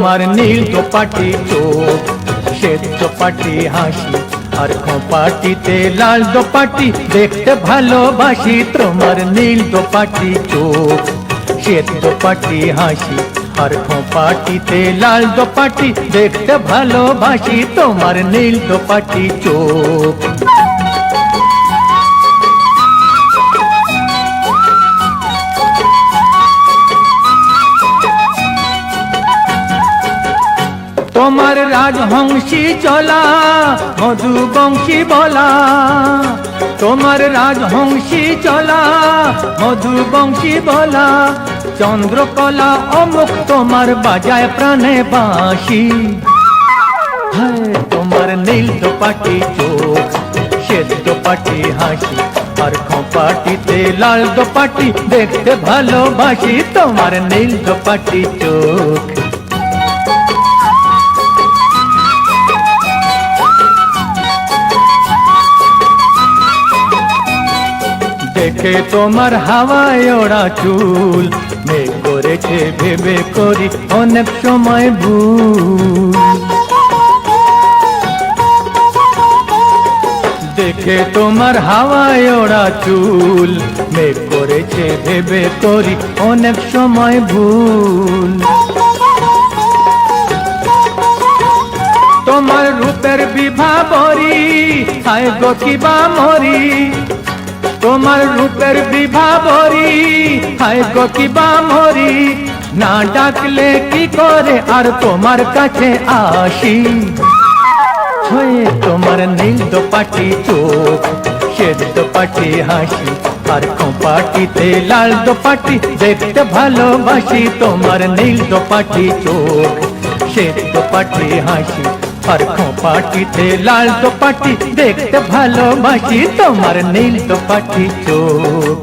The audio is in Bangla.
তোমার নীল দোপাটি চোখ, শ্বেত দোপাটি হাসি, আর খোঁপাটিতে লাল দোপাটি দেখতে ভালোবাসি। তোমার নীল দোপাটি চোখ, শ্বেত দোপাটি হাসি, আর খোঁপাটিতে লাল দোপাটি দেখতে ভালোবাসি। তোমার নীল দোপাটি চোখ। তোমার রাজহংসী চলা, মধুবংশী বলা, তোমার রাজহংসী চলা, মধুবংশী বলা, চন্দ্রকলা অমুক তোমার বাজায় প্রাণে বাঁশি। হ্যাঁ, তোমার নীল দোপাটি চোখ, শ্বেত দোপাটি হাসি, আর খোঁপাটিতে লাল দোপাটি দেখতে ভালোবাসি। তোমার নীল দোপাটি চোখ। দেখে তোমার হাওয়ায় ওড়া চুল, মেঘ করেছে ভেবে করি অনেক সময় ভুল। দেখে তোমার হাওয়ায় ওড়া চুল, মেঘ করেছে ভেবে করি অনেক সময় ভুল। তোমার রূপের বিভাবরী, হায় গো কিবা মরি, তোমার রূপের বিভাবরী, হায় গো কিবা মরি, না ডাকলে কি করে আর তোমার কাছে আসি। হয়ে তোমার নীল দোপাটি চোখ, শ্বেত দোপাটি হাসি, আর খোঁপাটিতে লাল দোপাটি দেখতে ভালোবাসি। তোমার নীল দোপাটি চোখ, শ্বেত দোপাটি হাসি, আর খোঁপাটিতে লাল দোপাটি দেখতে ভালোবাসি। তোমার নীল দোপাটি চোখ।